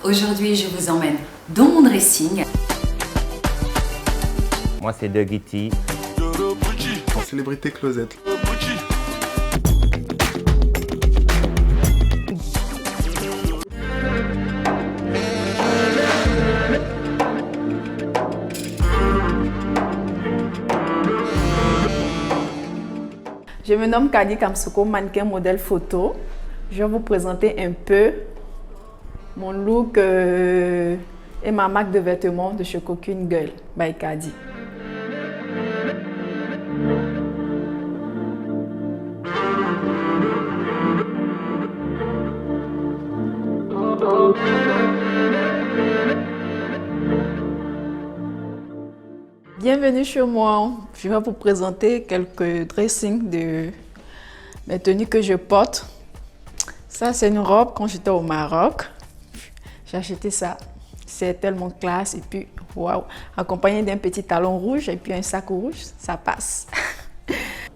Aujourd'hui, je vous emmène dans mon dressing. Moi, c'est Dougie T. En célébrité closette. Je me nomme Kadi Kamsoko, mannequin modèle photo. Je vais vous présenter un peu mon look et ma marque de vêtements de chez Cocoon Girl by Kadi. Bienvenue chez moi. Je vais vous présenter quelques dressings de mes tenues que je porte. Ça, c'est une robe quand j'étais au Maroc. J'ai acheté ça. C'est tellement classe et puis, waouh, accompagné d'un petit talon rouge et puis un sac rouge, ça passe.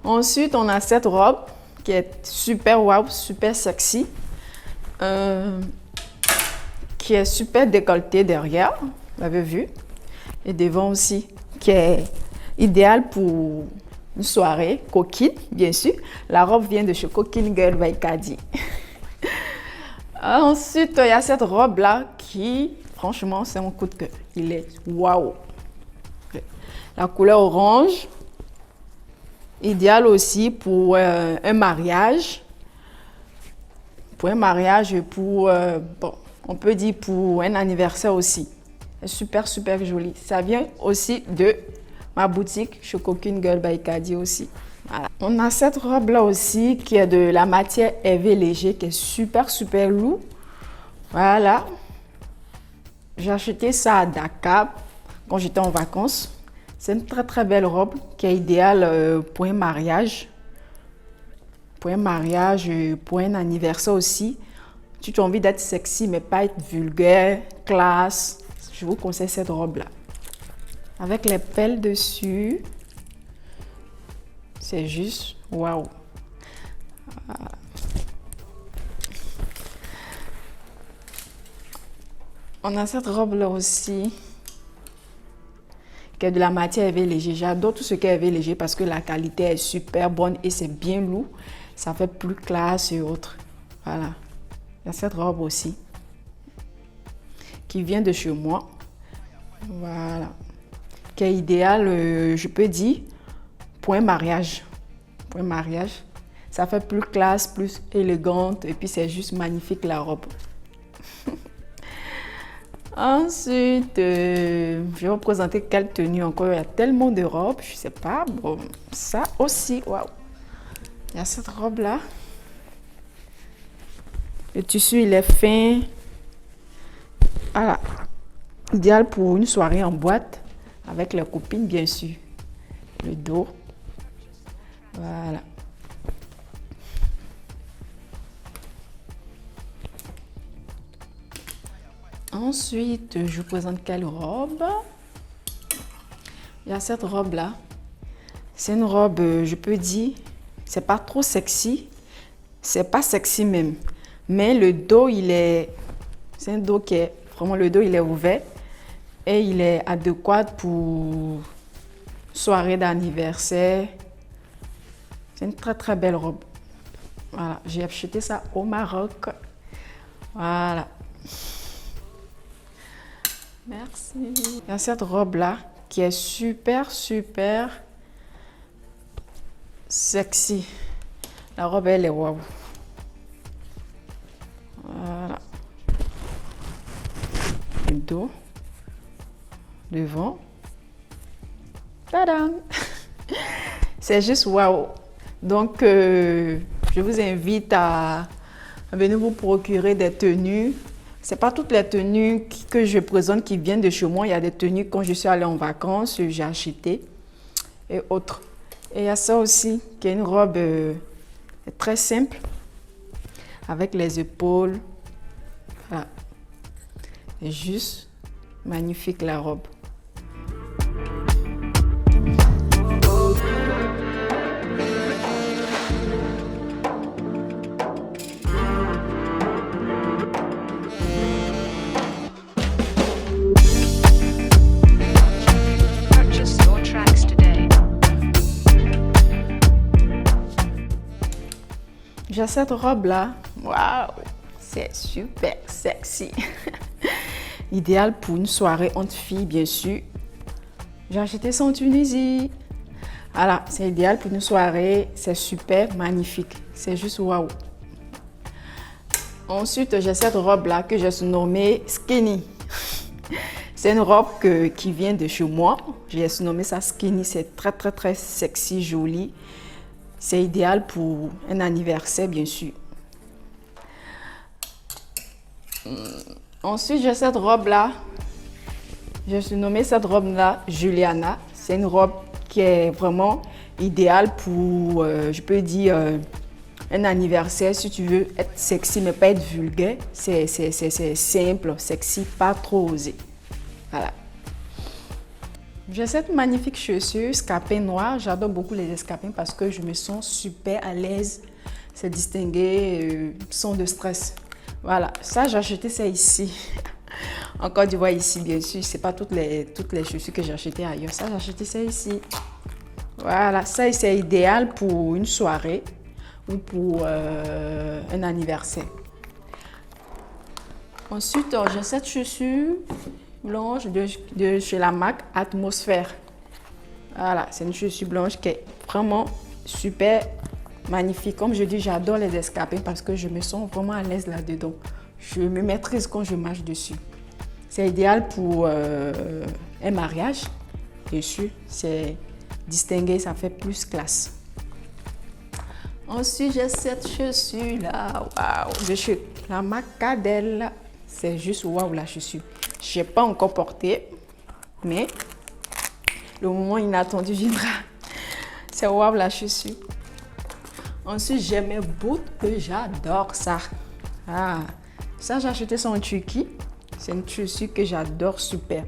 Ensuite, on a cette robe qui est super waouh, super sexy, qui est super décolletée derrière, vous l'avez vu, et devant aussi, qui est idéale pour une soirée coquine, bien sûr. La robe vient de chez Cocoon Girl by Kadi. Ensuite, il y a cette robe-là qui, franchement, c'est mon coup de cœur. Il est waouh! La couleur orange, idéale aussi pour un mariage. Pour un mariage et pour, bon, on peut dire pour un anniversaire aussi. C'est super, super joli. Ça vient aussi de ma boutique chez Cocoon Girl by Kadi aussi. Voilà. On a cette robe-là aussi qui est de la matière Hervé Léger, qui est super, super lourd. Voilà. J'ai acheté ça à Dakar quand j'étais en vacances. C'est une très, très belle robe qui est idéale pour un mariage. Pour un mariage, pour un anniversaire aussi. Si tu as envie d'être sexy, mais pas être vulgaire, classe, je vous conseille cette robe-là. Avec les pelles dessus. C'est juste waouh! On a cette robe-là aussi, qui est de la matière Hervé Léger. J'adore tout ce qui est Hervé Léger parce que la qualité est super bonne et c'est bien lourd. Ça fait plus classe et autres. Voilà. Il y a cette robe aussi, qui vient de chez moi. Voilà. Qui est idéale, je peux dire, pour un mariage. Pour un mariage, ça fait plus classe, plus élégante et puis c'est juste magnifique la robe. Ensuite, je vais vous présenter quelle tenue encore. Il y a tellement de robes, je sais pas. Bon, ça aussi, waouh. Il y a cette robe là. Le tissu il est fin. Voilà. Idéal pour une soirée en boîte avec les copines bien sûr. Le dos. Voilà. Ensuite, je vous présente quelle robe. Il y a cette robe-là. C'est une robe, je peux dire, c'est pas trop sexy. C'est pas sexy même. Mais le dos, c'est un dos qui est, vraiment le dos, il est ouvert. Et il est adéquat pour soirée d'anniversaire. C'est une très très belle robe. Voilà, j'ai acheté ça au Maroc. Voilà. Merci. Il y a cette robe-là qui est super, super sexy. La robe, elle est waouh. Voilà. Le dos. Devant. Tadam! C'est juste waouh. Donc, je vous invite à venir vous procurer des tenues. Ce n'est pas toutes les tenues que je présente qui viennent de chez moi. Il y a des tenues quand je suis allée en vacances, j'ai acheté et autres. Et il y a ça aussi, qui est une robe très simple, avec les épaules. Voilà. C'est juste magnifique la robe. cette robe-là. Waouh! C'est super sexy. Idéal pour une soirée entre filles, bien sûr. J'ai acheté ça en Tunisie. Voilà, c'est idéal pour une soirée. C'est super magnifique. C'est juste waouh. Ensuite, j'ai cette robe-là que j'ai surnommée Skinny. C'est une robe qui vient de chez moi. J'ai surnommé ça Skinny. C'est très, très, très sexy, joli. C'est idéal pour un anniversaire, bien sûr. Ensuite, j'ai cette robe-là. J'ai surnommé cette robe-là Juliana. C'est une robe qui est vraiment idéale pour, je peux dire, un anniversaire. Si tu veux être sexy, mais pas être vulgaire, c'est simple, sexy, pas trop osé. Voilà. J'ai cette magnifique chaussure escarpin noir. J'adore beaucoup les escarpins parce que je me sens super à l'aise. C'est distingué, sans de stress. Voilà, ça j'ai acheté ça ici. En Côte d'Ivoire ici, bien sûr. C'est pas toutes les chaussures que j'ai achetées ailleurs. Ça j'ai acheté ça ici. Voilà, ça c'est idéal pour une soirée ou pour un anniversaire. Ensuite, j'ai cette chaussure blanche de chez la marque Atmosphère. Voilà, c'est une chaussure blanche qui est vraiment super magnifique. Comme je dis, j'adore les escarpins parce que je me sens vraiment à l'aise là-dedans. Je me maîtrise quand je marche dessus. C'est idéal pour un mariage. Bien sûr, c'est distingué, ça fait plus classe. Ensuite, j'ai cette chaussure-là. Waouh! De chez la marque Cadel. C'est juste waouh la chaussure. Je n'ai pas encore porté, mais le moment inattendu viendra. C'est waouh la chaussure. Ensuite, j'ai mes boots que j'adore ça. Ah, ça, j'ai acheté ça en Turquie. C'est une chaussure que j'adore super.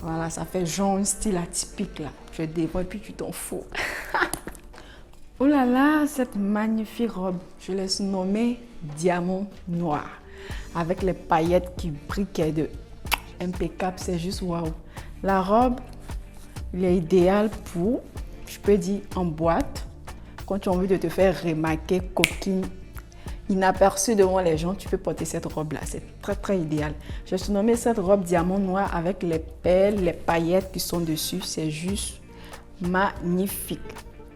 Voilà, ça fait genre un style atypique là. Je dévoile et puis tu t'en fous. Oh là là, cette magnifique robe. Je l'ai surnommée Diamant Noir. Avec les paillettes qui briquaient de impeccable, c'est juste waouh. La robe, elle est idéale pour, je peux dire, en boîte. Quand tu as envie de te faire remarquer, coquine, inaperçue devant les gens, tu peux porter cette robe-là. C'est très, très idéal. J'ai surnommé cette robe Diamant Noir avec les perles, les paillettes qui sont dessus. C'est juste magnifique.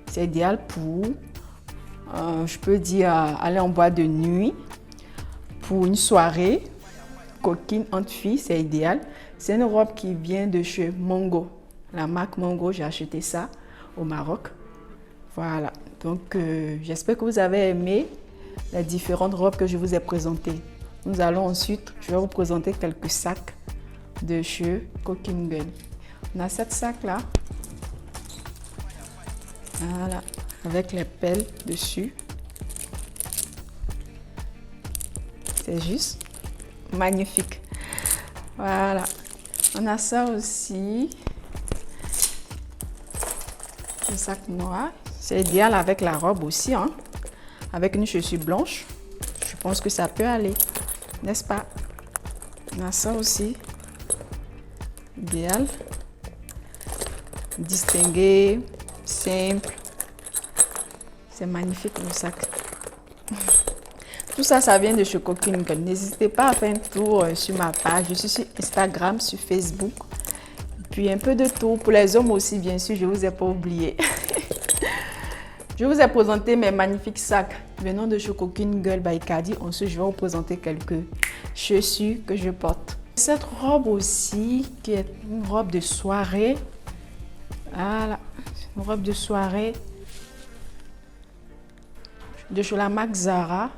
C'est idéal pour, je peux dire, aller en boîte de nuit. Pour une soirée coquine entre filles, c'est idéal. C'est une robe qui vient de chez Mango. La marque Mango, j'ai acheté ça au Maroc. Voilà. Donc, j'espère que vous avez aimé les différentes robes que je vous ai présentées. Nous allons ensuite, je vais vous présenter quelques sacs de chez Coquine Girl. On a cette sac-là. Voilà. Avec les pelles dessus. C'est juste magnifique. Voilà. On a ça aussi. Le sac noir. C'est idéal avec la robe aussi. Hein? Avec une chaussure blanche. Je pense que ça peut aller. N'est-ce pas? On a ça aussi. Idéal. Distingué. Simple. C'est magnifique le sac. Tout ça, ça vient de chez Coquine Girl. N'hésitez pas à faire un tour sur ma page. Je suis sur Instagram, sur Facebook. Puis un peu de tout. Pour les hommes aussi, bien sûr, je ne vous ai pas oublié. Je vous ai présenté mes magnifiques sacs venant de chez Coquine Girl by Kadi. Ensuite, je vais vous présenter quelques chaussures que je porte. Cette robe aussi, qui est une robe de soirée. Voilà, une robe de soirée de chez la marque Zara.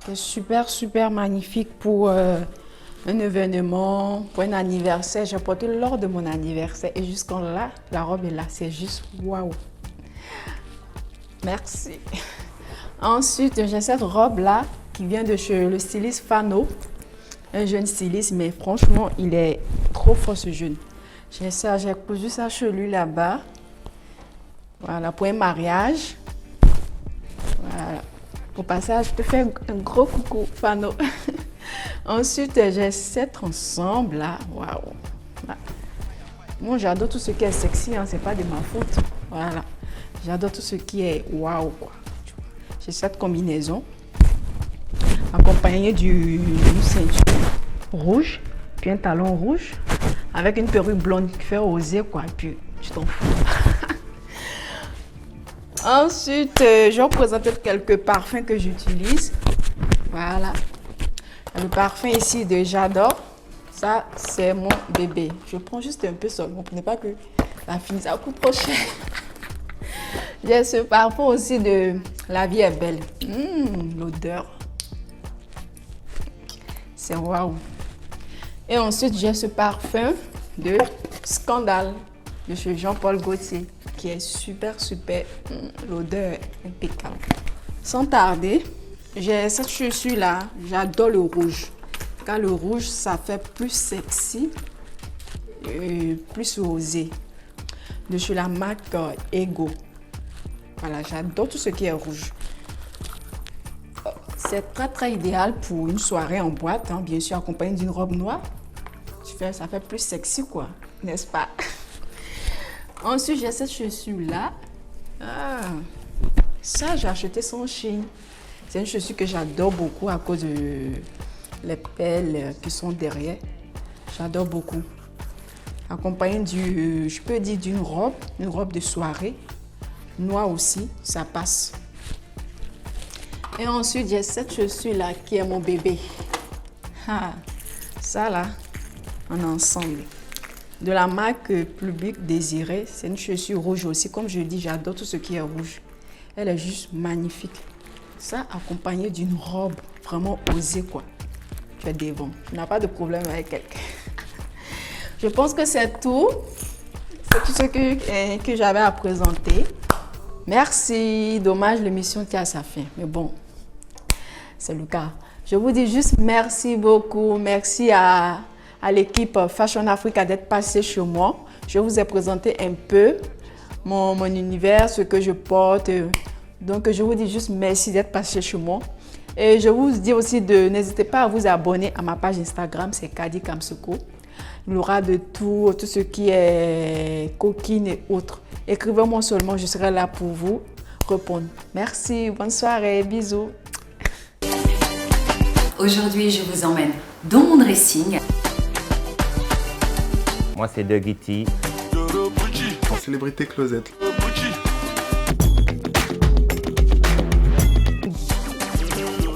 C'est super, super magnifique pour un événement, pour un anniversaire. J'ai porté lors de mon anniversaire et jusqu'en là, la robe est là. C'est juste waouh. Merci. Ensuite, j'ai cette robe-là qui vient de chez le styliste Fano. Un jeune styliste, mais franchement, il est trop fort ce jeune. J'ai ça, j'ai cousu ça chez lui là-bas. Voilà, pour un mariage. Voilà. Au passage, je te fais un gros coucou, Fano. Ensuite, j'ai cet ensemble là. Waouh. Moi, j'adore tout ce qui est sexy, hein, c'est pas de ma faute. Voilà. J'adore tout ce qui est waouh, quoi. j'ai cette combinaison accompagnée d'une ceinture rouge, puis un talon rouge, avec une perruque blonde qui fait oser quoi, puis tu t'en fous. Ensuite, je vais vous présenter quelques parfums que j'utilise. Voilà. Le parfum ici de J'adore. Ça, c'est mon bébé. Je prends juste un peu seulement. Ne comprenez pas que la fine, ça coûte trop cher. J'ai ce parfum aussi de La vie est belle. L'odeur. C'est waouh. Et ensuite, j'ai ce parfum de Scandale de chez Jean-Paul Gaultier qui est super. L'odeur est impeccable. Sans tarder, j'ai cette chaussure-là. J'adore le rouge. Car le rouge, ça fait plus sexy, plus osé. De chez la marque Ego. Voilà, j'adore tout ce qui est rouge. C'est très idéal pour une soirée en boîte, hein, bien sûr accompagné d'une robe noire. Ça fait plus sexy quoi, n'est-ce pas? Ensuite, j'ai cette chaussure-là. Ça, j'ai acheté son Chine. C'est une chaussure que j'adore beaucoup à cause de les pelles qui sont derrière. J'adore beaucoup. Accompagné je peux dire d'une robe, une robe de soirée. Noire aussi, ça passe. Et ensuite, j'ai cette chaussure-là qui est mon bébé. Ça là, en ensemble. De la marque Public Désiré. C'est une chaussure rouge aussi. Comme je dis, j'adore tout ce qui est rouge. Elle est juste magnifique. Ça, accompagné d'une robe vraiment osée quoi. Tu es devant. Tu n'as pas de problème avec quelqu'un. Je pense que c'est tout. C'est tout ce que j'avais à présenter. Merci. Dommage, l'émission tient à sa fin. Mais bon, c'est le cas. Je vous dis juste merci beaucoup. Merci à l'équipe Fashion Africa d'être passée chez moi. Je vous ai présenté un peu mon univers, ce que je porte. Donc, je vous dis juste merci d'être passé chez moi. Et je vous dis aussi n'hésitez pas à vous abonner à ma page Instagram, c'est Kadi Kamsoko. Il y aura de tout ce qui est coquine et autres. Écrivez-moi seulement, je serai là pour vous répondre. Merci, bonne soirée, bisous. Aujourd'hui, je vous emmène dans mon dressing. Moi, c'est Dougie T. En célébrité closet.